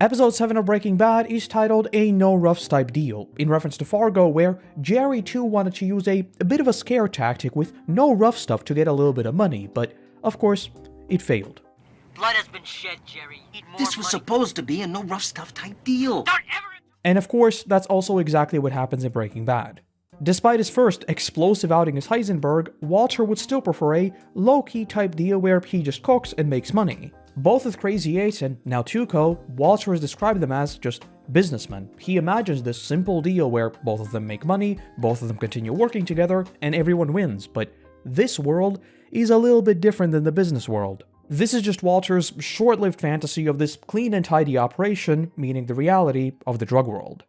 Episode 7 of Breaking Bad is titled A No Roughs Type Deal, in reference to Fargo, where Jerry too wanted to use a bit of a scare tactic with no rough stuff to get a little bit of money, but of course, it failed. Blood has been shed, Jerry. This was supposed to be a no rough stuff type deal. Don't ever... And of course, that's also exactly what happens in Breaking Bad. Despite his first explosive outing as Heisenberg, Walter would still prefer a low-key type deal where he just cooks and makes money. Both with Crazy 8 and now Tuco, Walter has described them as just businessmen. He imagines this simple deal where both of them make money, both of them continue working together, and everyone wins, but this world is a little bit different than the business world. This is just Walter's short-lived fantasy of this clean and tidy operation, meaning the reality of the drug world.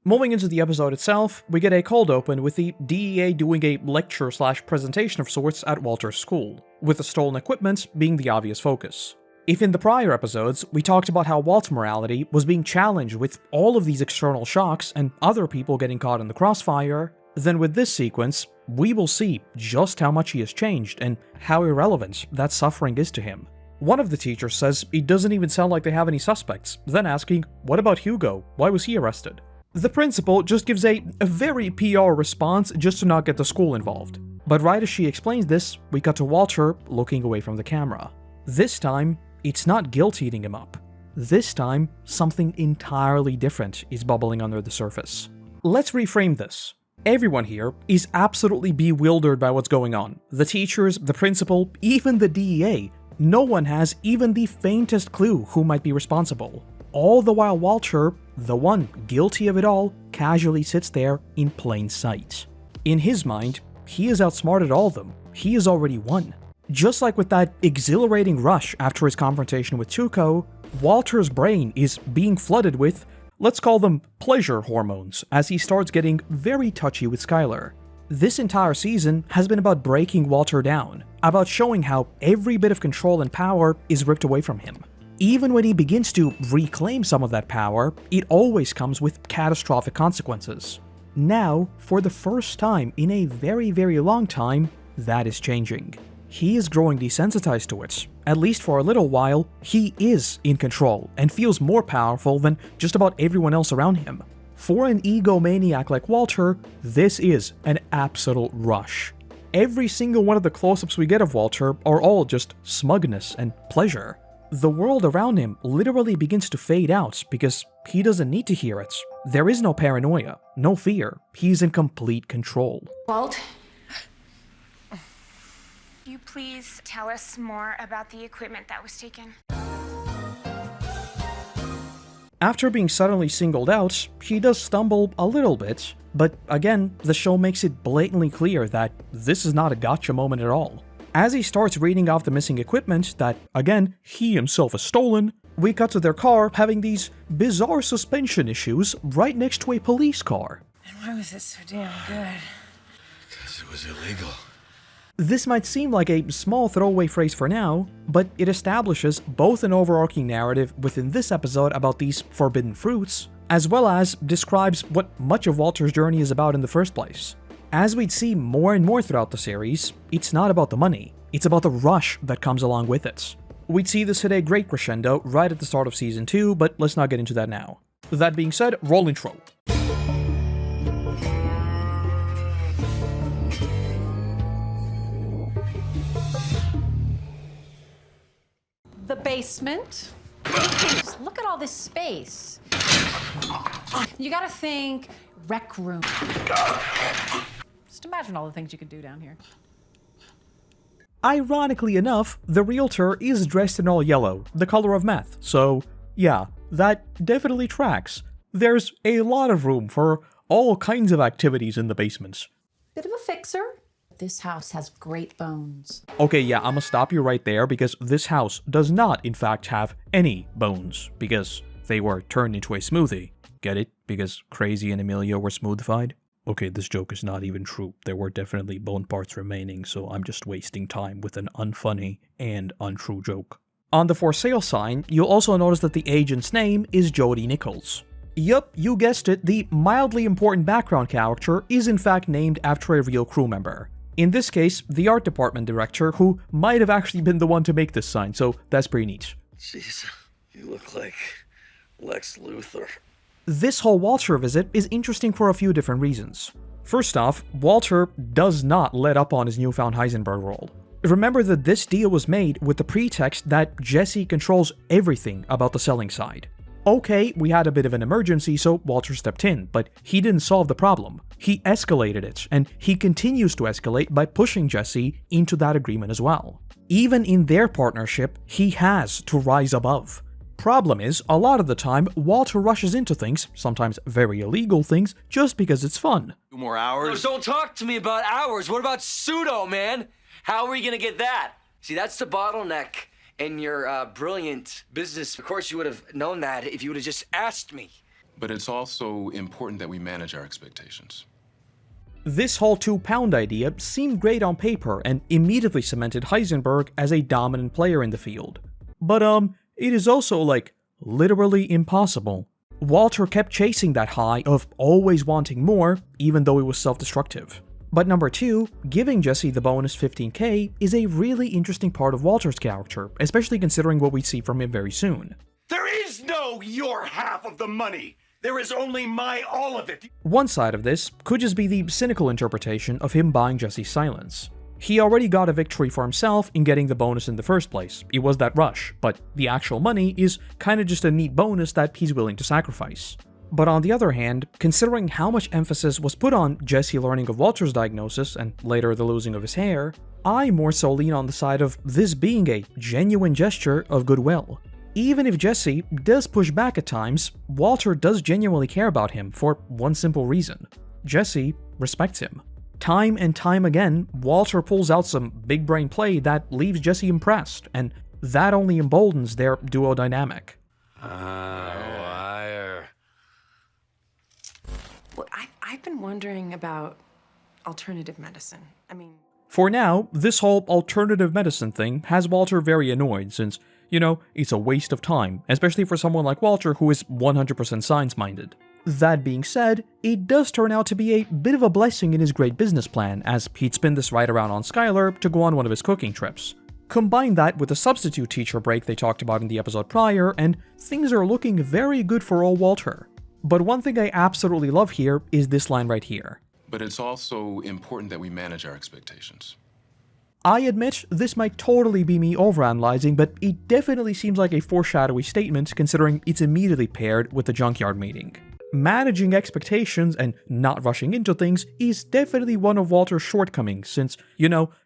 Moving into the episode itself, we get a cold open with the DEA doing a lecture/presentation of sorts at Walter's school, with the stolen equipment being the obvious focus. If in the prior episodes, we talked about how Walt's morality was being challenged with all of these external shocks and other people getting caught in the crossfire, then with this sequence, we will see just how much he has changed and how irrelevant that suffering is to him. One of the teachers says it doesn't even sound like they have any suspects, then asking, what about Hugo? Why was he arrested? The principal just gives a very PR response just to not get the school involved. But right as she explains this, we cut to Walter looking away from the camera. This time, it's not guilt eating him up. This time, something entirely different is bubbling under the surface. Let's reframe this. Everyone here is absolutely bewildered by what's going on. The teachers, the principal, even the DEA. No one has even the faintest clue who might be responsible. All the while Walter, the one guilty of it all, casually sits there in plain sight. In his mind, he has outsmarted all of them. He has already won. Just like with that exhilarating rush after his confrontation with Tuco, Walter's brain is being flooded with, let's call them pleasure hormones, as he starts getting very touchy with Skylar. This entire season has been about breaking Walter down, about showing how every bit of control and power is ripped away from him. Even when he begins to reclaim some of that power, it always comes with catastrophic consequences. Now, for the first time in a very, very long time, that is changing. He is growing desensitized to it. At least for a little while, he is in control and feels more powerful than just about everyone else around him. For an egomaniac like Walter, this is an absolute rush. Every single one of the close-ups we get of Walter are all just smugness and pleasure. The world around him literally begins to fade out because he doesn't need to hear it. There is no paranoia, no fear. He's in complete control. Walt? Could you please tell us more about the equipment that was taken? After being suddenly singled out, he does stumble a little bit, but again, the show makes it blatantly clear that this is not a gotcha moment at all. As he starts reading off the missing equipment that, again, he himself has stolen, we cut to their car having these bizarre suspension issues right next to a police car. And why was it so damn good? Because it was illegal. This might seem like a small throwaway phrase for now, but it establishes both an overarching narrative within this episode about these forbidden fruits, as well as describes what much of Walter's journey is about in the first place. As we'd see more and more throughout the series, it's not about the money, it's about the rush that comes along with it. We'd see this hit a great crescendo right at the start of Season 2, but let's not get into that now. That being said, roll intro. The basement. Just look at all this space. You gotta think rec room. Just imagine all the things you could do down here. Ironically enough, the realtor is dressed in all yellow, the color of meth, so yeah, that definitely tracks. There's a lot of room for all kinds of activities in the basement. Bit of a fixer. This house has great bones. Okay, yeah, I'ma stop you right there because this house does not, in fact, have any bones, because they were turned into a smoothie. Get it? Because Crazy and Emilio were smoothified? Okay, this joke is not even true. There were definitely bone parts remaining, so I'm just wasting time with an unfunny and untrue joke. On the for sale sign, you'll also notice that the agent's name is Jody Nichols. Yup, you guessed it, the mildly important background character is in fact named after a real crew member. In this case, the art department director, who might have actually been the one to make this sign, so that's pretty neat. Jeez, you look like Lex Luthor. This whole Walter visit is interesting for a few different reasons. First off, Walter does not let up on his newfound Heisenberg role. Remember that this deal was made with the pretext that Jesse controls everything about the selling side. Okay, we had a bit of an emergency, so Walter stepped in, but he didn't solve the problem. He escalated it, and he continues to escalate by pushing Jesse into that agreement as well. Even in their partnership, he has to rise above. Problem is, a lot of the time, Walter rushes into things, sometimes very illegal things, just because it's fun. 2 more hours? Don't talk to me about hours. What about pseudo, man? How are we gonna get that? See, that's the bottleneck in your brilliant business. Of course, you would have known that if you would have just asked me. But it's also important that we manage our expectations. This whole 2-pound idea seemed great on paper and immediately cemented Heisenberg as a dominant player in the field. But it is also like literally impossible. Walter kept chasing that high of always wanting more, even though it was self-destructive. But number 2, giving Jesse the bonus 15k is a really interesting part of Walter's character, especially considering what we see from him very soon. There is no your half of the money. There is only my all of it. One side of this could just be the cynical interpretation of him buying Jesse's silence. He already got a victory for himself in getting the bonus in the first place. It was that rush, but the actual money is kinda just a neat bonus that he's willing to sacrifice. But on the other hand, considering how much emphasis was put on Jesse learning of Walter's diagnosis and later the losing of his hair, I more so lean on the side of this being a genuine gesture of goodwill. Even if Jesse does push back at times, Walter does genuinely care about him for one simple reason. Jesse respects him. Time and time again, Walter pulls out some big brain play that leaves Jesse impressed, and that only emboldens their duo dynamic. Well, I've been wondering about alternative medicine. I mean... For now, this whole alternative medicine thing has Walter very annoyed since, it's a waste of time, especially for someone like Walter who is 100% science-minded. That being said, it does turn out to be a bit of a blessing in his great business plan, as he'd spin this right around on Skylar to go on one of his cooking trips. Combine that with the substitute teacher break they talked about in the episode prior, and things are looking very good for old Walter. But one thing I absolutely love here is this line right here. But it's also important that we manage our expectations. I admit, this might totally be me overanalyzing, but it definitely seems like a foreshadowy statement considering it's immediately paired with the junkyard meeting. Managing expectations and not rushing into things is definitely one of Walter's shortcomings since,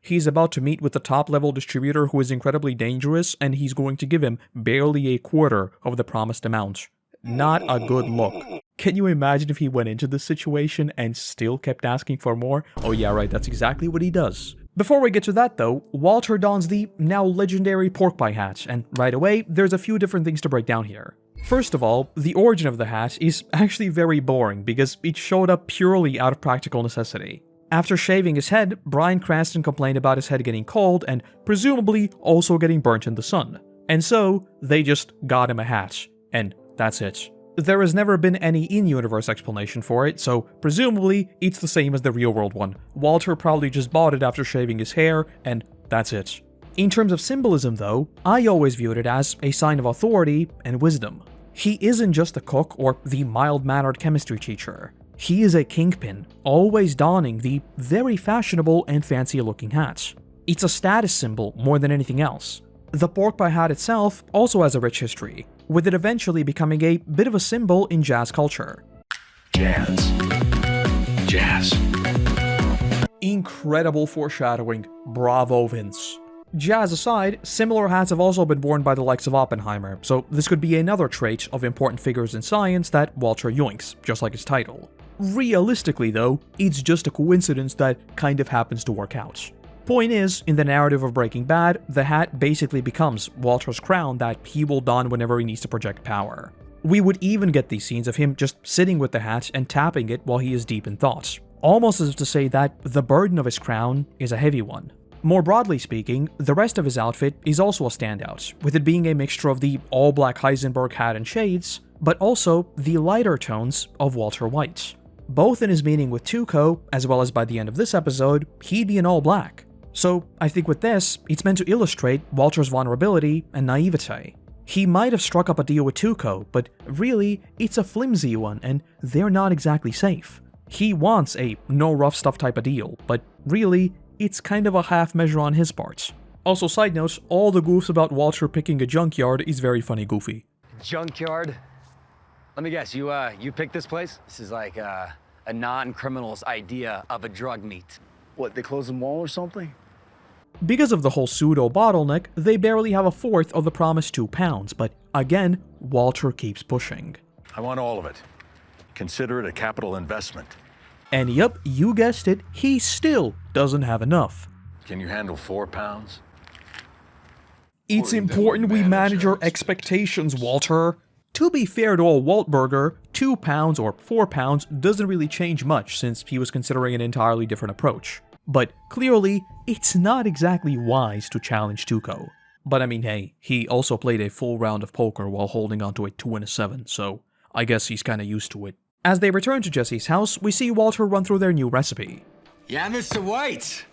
he's about to meet with the top-level distributor who is incredibly dangerous and he's going to give him barely a quarter of the promised amount. Not a good look. Can you imagine if he went into this situation and still kept asking for more? Oh yeah, right, that's exactly what he does. Before we get to that though, Walter dons the now legendary pork pie hat, and right away, there's a few different things to break down here. First of all, the origin of the hat is actually very boring because it showed up purely out of practical necessity. After shaving his head, Bryan Cranston complained about his head getting cold and presumably also getting burnt in the sun. And so, they just got him a hat, and that's it. There has never been any in-universe explanation for it, so presumably it's the same as the real-world one. Walter probably just bought it after shaving his hair, and that's it. In terms of symbolism though, I always viewed it as a sign of authority and wisdom. He isn't just a cook or the mild-mannered chemistry teacher. He is a kingpin, always donning the very fashionable and fancy-looking hats. It's a status symbol more than anything else. The pork pie hat itself also has a rich history, with it eventually becoming a bit of a symbol in jazz culture. Jazz. Incredible foreshadowing. Bravo, Vince. Jazz aside, similar hats have also been worn by the likes of Oppenheimer, so this could be another trait of important figures in science that Walter yoinks, just like his title. Realistically though, it's just a coincidence that kind of happens to work out. Point is, in the narrative of Breaking Bad, the hat basically becomes Walter's crown that he will don whenever he needs to project power. We would even get these scenes of him just sitting with the hat and tapping it while he is deep in thought, almost as if to say that the burden of his crown is a heavy one. More broadly speaking, the rest of his outfit is also a standout, with it being a mixture of the all-black Heisenberg hat and shades, but also the lighter tones of Walter White. Both in his meeting with Tuco, as well as by the end of this episode, he'd be in all black. So I think with this, it's meant to illustrate Walter's vulnerability and naivete. He might have struck up a deal with Tuco, but really, it's a flimsy one and they're not exactly safe. He wants a no rough stuff type of deal, but really, it's kind of a half measure on his part. Also, side note, all the goofs about Walter picking a junkyard is very funny goofy. Junkyard? Let me guess, you picked this place? This is like a non-criminal's idea of a drug meet. What, they closed the mall or something? Because of the whole pseudo bottleneck, they barely have a fourth of the promised £2, but again, Walter keeps pushing. I want all of it. Consider it a capital investment. And yep, you guessed it, he still doesn't have enough. Can you handle £4? It's important we manage our expectations, Walter. To be fair to old Waltberger, £2 or £4 doesn't really change much since he was considering an entirely different approach. But clearly, it's not exactly wise to challenge Tuco. But I mean, hey, he also played a full round of poker while holding onto a 2 and a 7, so I guess he's kinda used to it. As they return to Jesse's house, we see Walter run through their new recipe. Yeah, Mr. White.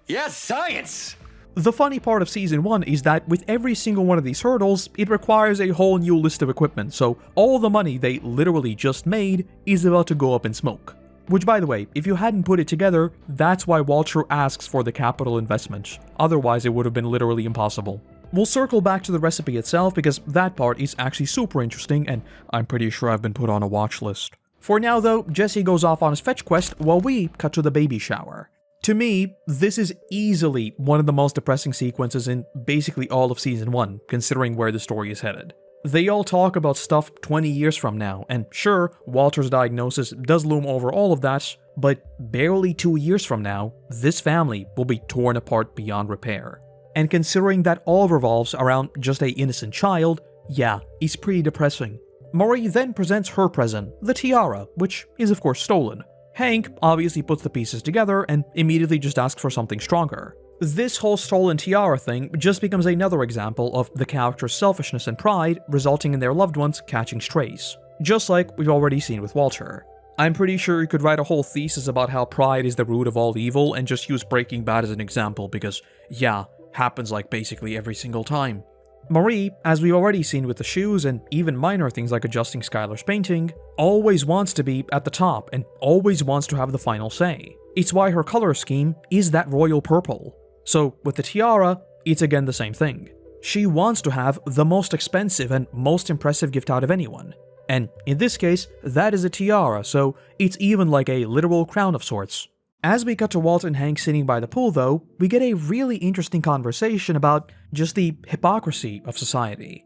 Yeah, science. The funny part of Season 1 is that with every single one of these hurdles, it requires a whole new list of equipment, so all the money they literally just made is about to go up in smoke. Which, by the way, if you hadn't put it together, that's why Walter asks for the capital investment. Otherwise, it would have been literally impossible. We'll circle back to the recipe itself because that part is actually super interesting and I'm pretty sure I've been put on a watch list. For now though, Jesse goes off on his fetch quest while we cut to the baby shower. To me, this is easily one of the most depressing sequences in basically all of Season 1, considering where the story is headed. They all talk about stuff 20 years from now, and sure, Walter's diagnosis does loom over all of that, but barely 2 years from now, this family will be torn apart beyond repair. And considering that all revolves around just a innocent child, yeah, it's pretty depressing. Marie then presents her present, the tiara, which is of course stolen. Hank obviously puts the pieces together and immediately just asks for something stronger. This whole stolen tiara thing just becomes another example of the character's selfishness and pride resulting in their loved ones catching strays, just like we've already seen with Walter. I'm pretty sure you could write a whole thesis about how pride is the root of all evil and just use Breaking Bad as an example because, yeah, happens like basically every single time. Marie, as we've already seen with the shoes and even minor things like adjusting Skylar's painting, always wants to be at the top and always wants to have the final say. It's why her color scheme is that royal purple. So with the tiara, it's again the same thing. She wants to have the most expensive and most impressive gift out of anyone. And in this case, that is a tiara, so it's even like a literal crown of sorts. As we cut to Walt and Hank sitting by the pool though, we get a really interesting conversation about just the hypocrisy of society.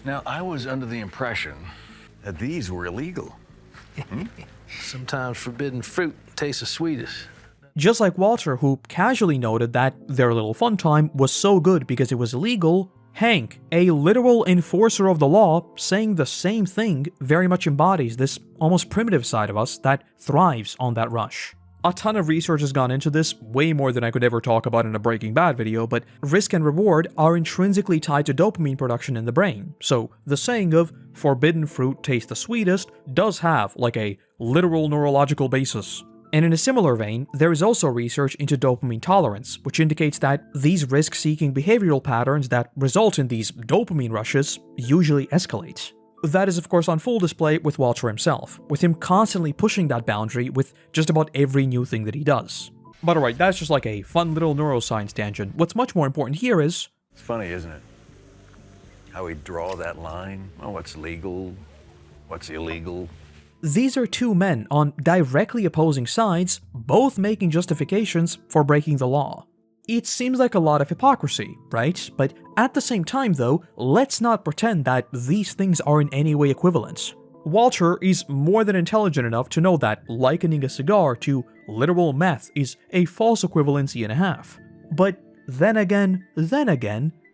Now, I was under the impression that these were illegal. Sometimes forbidden fruit tastes the sweetest. Just like Walter, who casually noted that their little fun time was so good because it was illegal, Hank, a literal enforcer of the law, saying the same thing very much embodies this almost primitive side of us that thrives on that rush. A ton of research has gone into this, way more than I could ever talk about in a Breaking Bad video, but risk and reward are intrinsically tied to dopamine production in the brain, so the saying of forbidden fruit tastes the sweetest does have like a literal neurological basis. And in a similar vein, there is also research into dopamine tolerance, which indicates that these risk-seeking behavioral patterns that result in these dopamine rushes usually escalate. That is of course on full display with Walter himself, with him constantly pushing that boundary with just about every new thing that he does. But alright, that's just like a fun little neuroscience tangent. What's much more important here is... It's funny, isn't it? How we draw that line. Oh, what's legal? What's illegal? These are two men on directly opposing sides, both making justifications for breaking the law. It seems like a lot of hypocrisy, right? But at the same time though, let's not pretend that these things are in any way equivalent. Walter is more than intelligent enough to know that likening a cigar to literal meth is a false equivalency and a half. But then again,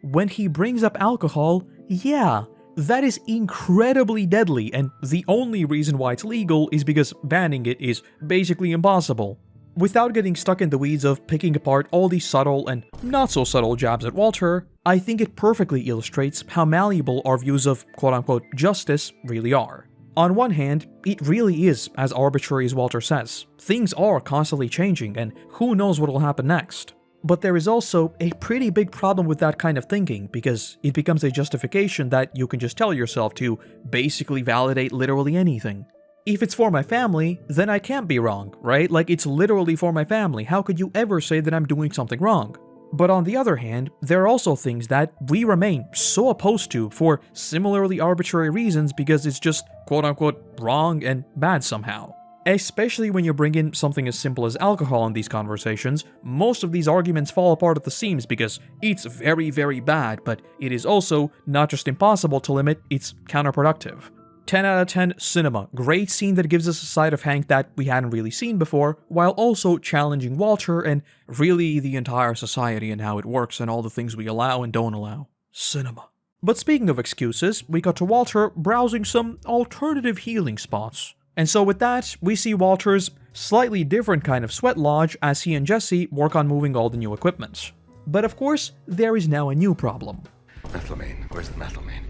when he brings up alcohol, yeah, that is incredibly deadly, and the only reason why it's legal is because banning it is basically impossible. Without getting stuck in the weeds of picking apart all these subtle and not so subtle jabs at Walter, I think it perfectly illustrates how malleable our views of quote-unquote justice really are. On one hand, it really is as arbitrary as Walter says. Things are constantly changing, and who knows what will happen next. But there is also a pretty big problem with that kind of thinking, because it becomes a justification that you can just tell yourself to basically validate literally anything. If it's for my family, then I can't be wrong, right? Like, it's literally for my family. How could you ever say that I'm doing something wrong? But on the other hand, there are also things that we remain so opposed to for similarly arbitrary reasons because it's just quote-unquote wrong and bad somehow. Especially when you bring in something as simple as alcohol in these conversations, most of these arguments fall apart at the seams because it's very, very bad, but it is also not just impossible to limit, it's counterproductive. 10 out of 10 cinema, great scene that gives us a side of Hank that we hadn't really seen before, while also challenging Walter and really the entire society and how it works and all the things we allow and don't allow. Cinema. But speaking of excuses, we got to Walter browsing some alternative healing spots. And so with that, we see Walter's slightly different kind of sweat lodge as he and Jesse work on moving all the new equipment. But of course, there is now a new problem. Methylamine. Where's the methylamine?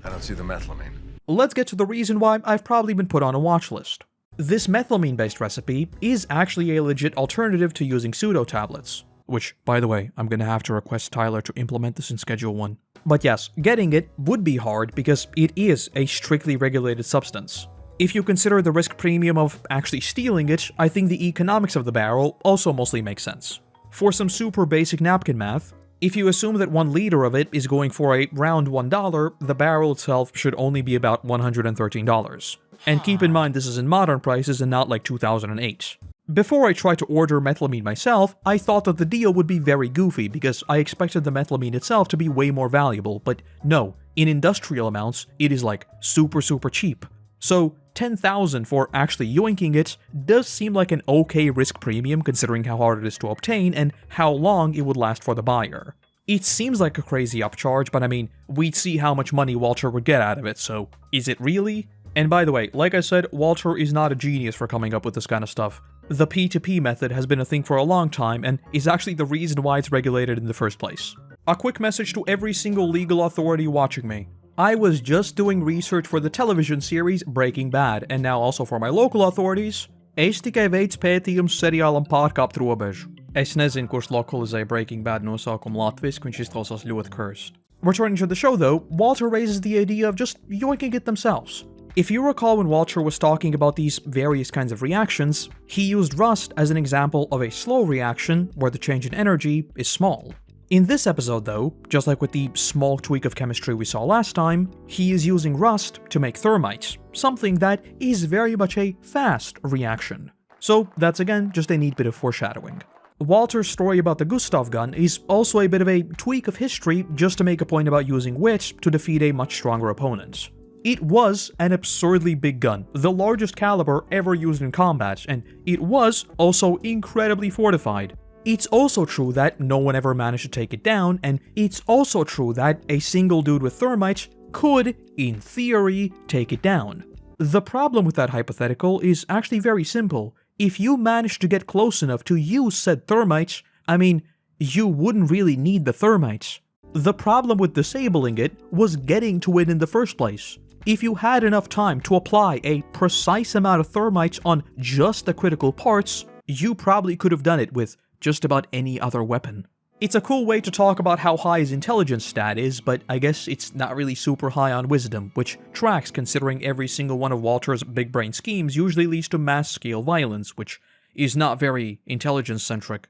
I don't see the methylamine. Let's get to the reason why I've probably been put on a watch list. This methylamine-based recipe is actually a legit alternative to using pseudo tablets. Which, by the way, I'm gonna have to request Tyler to implement this in Schedule 1. But yes, getting it would be hard because it is a strictly regulated substance. If you consider the risk premium of actually stealing it, I think the economics of the barrel also mostly makes sense. For some super basic napkin math, if you assume that 1 liter of it is going for a round $1, the barrel itself should only be about $113. And keep in mind this is in modern prices and not like 2008. Before I tried to order methylamine myself, I thought that the deal would be very goofy because I expected the methylamine itself to be way more valuable, but no, in industrial amounts, it is like super cheap. So $10,000 for actually yoinking it does seem like an okay risk premium considering how hard it is to obtain and how long it would last for the buyer. It seems like a crazy upcharge, but I mean, we'd see how much money Walter would get out of it, so is it really? And by the way, like I said, Walter is not a genius for coming up with this kind of stuff. The P2P method has been a thing for a long time and is actually the reason why it's regulated in the first place. A quick message to every single legal authority watching me. I was just doing research for the television series Breaking Bad, and now also for my local authorities. Es tikai veids pētījums seriālam Pārkāpt robežu. Es nezinu, kurš lokalizēja Breaking Bad nosaukumu latviski, viņš izklausās ļoti cursed. Returning to the show though, Walter raises the idea of just yoinking it themselves. If you recall when Walter was talking about these various kinds of reactions, he used rust as an example of a slow reaction where the change in energy is small. In this episode though, just like with the small tweak of chemistry we saw last time, he is using rust to make thermite, something that is very much a fast reaction. So that's again just a neat bit of foreshadowing. Walter's story about the Gustav gun is also a bit of a tweak of history just to make a point about using wit to defeat a much stronger opponent. It was an absurdly big gun, the largest caliber ever used in combat, and it was also incredibly fortified. It's also true that no one ever managed to take it down, and it's also true that a single dude with thermite could, in theory, take it down. The problem with that hypothetical is actually very simple. If you manage to get close enough to use said thermite, I mean, you wouldn't really need the thermite. The problem with disabling it was getting to it in the first place. If you had enough time to apply a precise amount of thermite on just the critical parts, you probably could have done it with just about any other weapon. It's a cool way to talk about how high his intelligence stat is, but I guess it's not really super high on wisdom, which tracks considering every single one of Walter's big brain schemes usually leads to mass-scale violence, which is not very intelligence-centric.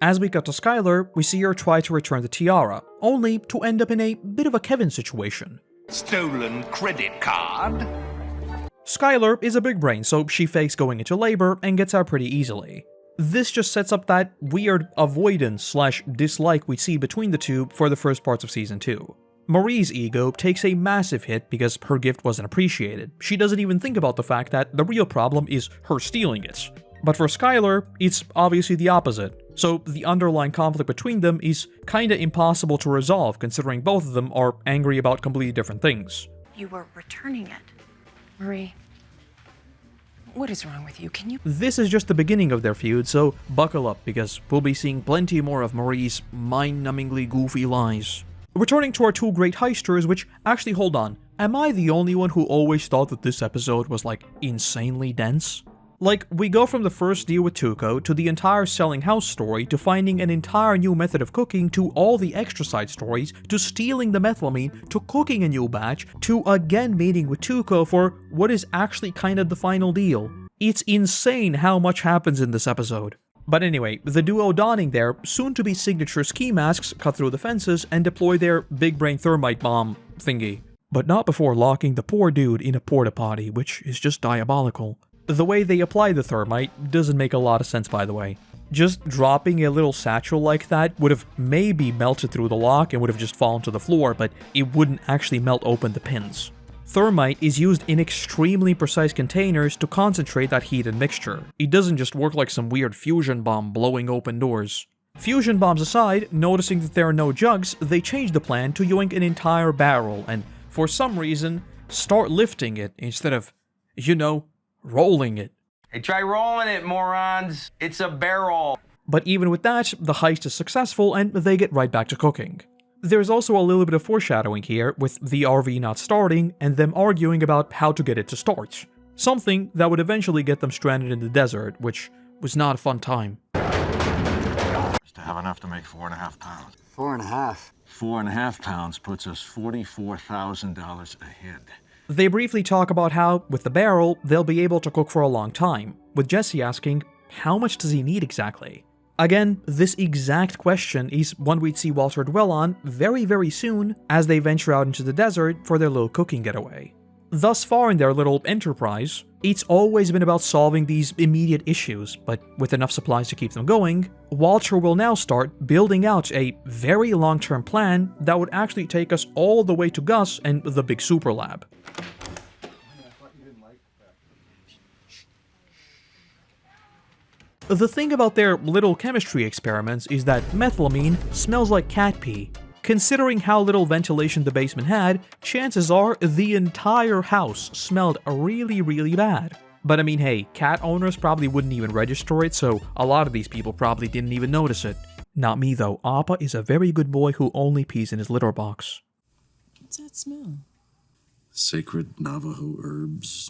As we cut to Skylar, we see her try to return the Tiara, only to end up in a bit of a Kevin situation. Stolen credit card? Skylar is a big brain, so she fakes going into labor and gets out pretty easily. This just sets up that weird avoidance/dislike we see between the two for the first parts of Season 2. Marie's ego takes a massive hit because her gift wasn't appreciated. She doesn't even think about the fact that the real problem is her stealing it. But for Skylar, it's obviously the opposite. So the underlying conflict between them is kinda impossible to resolve considering both of them are angry about completely different things. You were returning it. Marie, what is wrong with you? Can you... This is just the beginning of their feud, so buckle up because we'll be seeing plenty more of Marie's mind-numbingly goofy lies. Returning to our two great heisters, which actually hold on, am I the only one who always thought that this episode was like insanely dense? Like, we go from the first deal with Tuco to the entire selling house story to finding an entire new method of cooking to all the extra side stories to stealing the methylamine to cooking a new batch to again meeting with Tuco for what is actually kind of the final deal. It's insane how much happens in this episode. But anyway, the duo donning their soon-to-be signature ski masks cut through the fences and deploy their big brain thermite bomb thingy. But not before locking the poor dude in a porta potty, which is just diabolical. The way they apply the thermite doesn't make a lot of sense, by the way. Just dropping a little satchel like that would have maybe melted through the lock and would have just fallen to the floor, but it wouldn't actually melt open the pins. Thermite is used in extremely precise containers to concentrate that heat and mixture. It doesn't just work like some weird fusion bomb blowing open doors. Fusion bombs aside, noticing that there are no jugs, they change the plan to yoink an entire barrel and, for some reason, start lifting it instead of, you know, rolling it. Hey, try rolling it, morons. It's a barrel. But even with that, the heist is successful and they get right back to cooking. There's also a little bit of foreshadowing here, with the RV not starting and them arguing about how to get it to start. Something that would eventually get them stranded in the desert, which was not a fun time. Just to have enough to make 4.5 pounds. 4.5. 4.5 pounds puts us $44,000 ahead. They briefly talk about how, with the barrel, they'll be able to cook for a long time, with Jesse asking, how much does he need exactly? Again, this exact question is one we'd see Walter dwell on very soon as they venture out into the desert for their little cooking getaway. Thus far in their little enterprise, it's always been about solving these immediate issues, but with enough supplies to keep them going, Walter will now start building out a very long-term plan that would actually take us all the way to Gus and the big super lab. The thing about their little chemistry experiments is that methylamine smells like cat pee. Considering how little ventilation the basement had, chances are the entire house smelled really bad. But I mean, hey, cat owners probably wouldn't even register it, so a lot of these people probably didn't even notice it. Not me though, Appa is a very good boy who only pees in his litter box. What's that smell? Sacred Navajo herbs.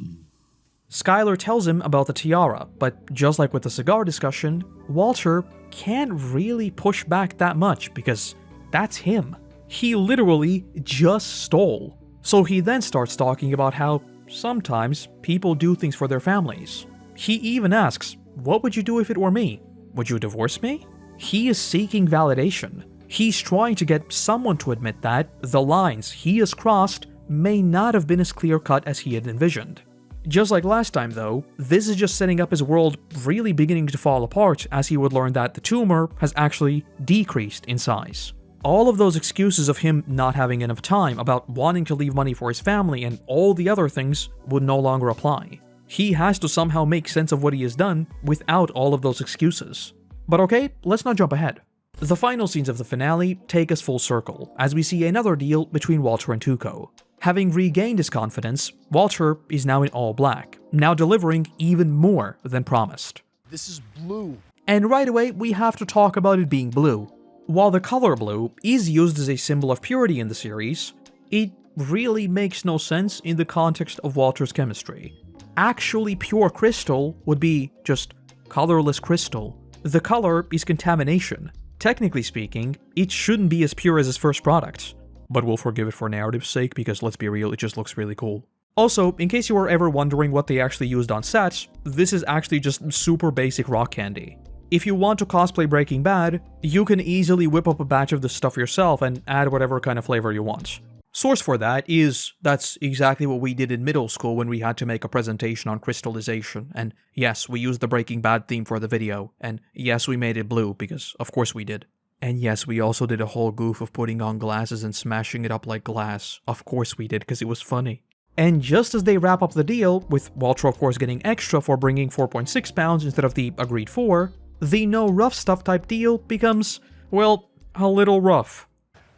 Skylar tells him about the Tiara, but just like with the cigar discussion, Walter can't really push back that much because that's him. He literally just stole. So he then starts talking about how sometimes people do things for their families. He even asks, what would you do if it were me? Would you divorce me? He is seeking validation. He's trying to get someone to admit that the lines he has crossed may not have been as clear-cut as he had envisioned. Just like last time though, this is just setting up his world really beginning to fall apart as he would learn that the tumor has actually decreased in size. All of those excuses of him not having enough time, about wanting to leave money for his family, and all the other things would no longer apply. He has to somehow make sense of what he has done without all of those excuses. But okay, let's not jump ahead. The final scenes of the finale take us full circle, as we see another deal between Walter and Tuco. Having regained his confidence, Walter is now in all black, now delivering even more than promised. This is blue. And right away, we have to talk about it being blue. While the color blue is used as a symbol of purity in the series, it really makes no sense in the context of Walter's chemistry. Actually pure crystal would be just colorless crystal. The color is contamination. Technically speaking, it shouldn't be as pure as his first product. But we'll forgive it for narrative's sake because let's be real, it just looks really cool. Also, in case you were ever wondering what they actually used on sets, this is actually just super basic rock candy. If you want to cosplay Breaking Bad, you can easily whip up a batch of this stuff yourself and add whatever kind of flavor you want. Source for that is, that's exactly what we did in middle school when we had to make a presentation on crystallization, and yes, we used the Breaking Bad theme for the video, and yes, we made it blue, because of course we did. And yes, we also did a whole goof of putting on glasses and smashing it up like glass. Of course we did, because it was funny. And just as they wrap up the deal, with Walter of course getting extra for bringing 4.6 pounds instead of the agreed 4, the no rough stuff type deal becomes, well, a little rough.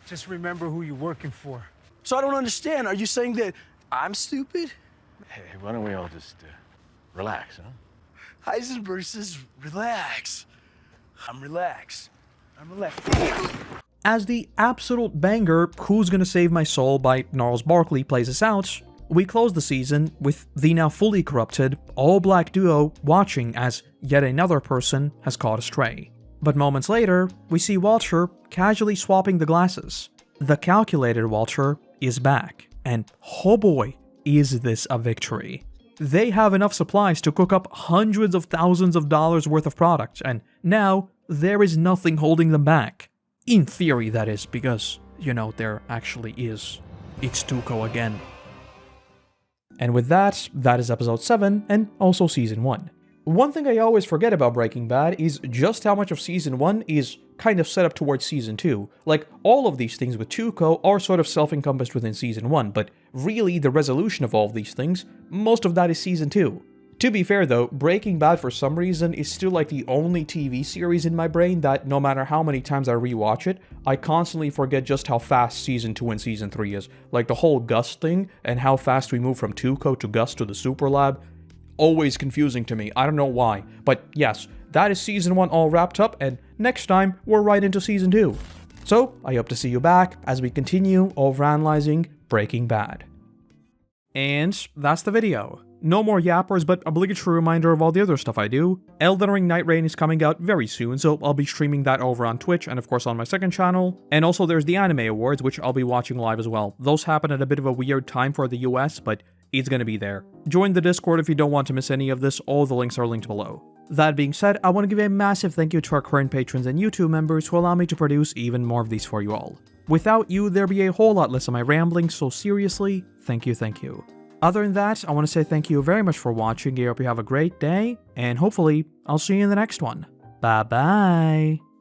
Just remember who you're working for. So I don't understand. Are you saying that I'm stupid? Hey, why don't we all just relax, huh? Heisenberg says relax. I'm relaxed. I'm relaxed. As the absolute banger Who's Gonna Save My Soul by Gnarls Barkley plays us out, We close the season with the now fully corrupted, all-black duo watching as yet another person has caught astray. But moments later, we see Walter casually swapping the glasses. The calculated Walter is back, and oh boy, is this a victory. They have enough supplies to cook up hundreds of thousands of dollars worth of product, and now there is nothing holding them back. In theory, that is, because, you know, there actually is. It's Tuco again. And with that, that is episode 7, and also season 1. One thing I always forget about Breaking Bad is just how much of season 1 is kind of set up towards season 2. Like, all of these things with Tuco are sort of self-encompassed within season 1, but really the resolution of all of these things, most of that is season 2. To be fair though, Breaking Bad for some reason is still like the only TV series in my brain that no matter how many times I rewatch it, I constantly forget just how fast season 2 and season 3 is. Like the whole Gus thing, and how fast we move from Tuco to Gus to the Super Lab, always confusing to me, I don't know why. But yes, that is season 1 all wrapped up, and next time we're right into season 2. So, I hope to see you back as we continue overanalyzing Breaking Bad. And that's the video. No more yappers, but obligatory reminder of all the other stuff I do. Elden Ring Night Rain is coming out very soon, so I'll be streaming that over on Twitch and of course on my second channel. And also there's the Anime Awards, which I'll be watching live as well. Those happen at a bit of a weird time for the US, but it's gonna be there. Join the Discord if you don't want to miss any of this, all the links are linked below. That being said, I want to give a massive thank you to our current patrons and YouTube members who allow me to produce even more of these for you all. Without you, there'd be a whole lot less of my rambling, so seriously, thank you. Other than that, I want to say thank you very much for watching, I hope you have a great day, and hopefully, I'll see you in the next one. Bye bye!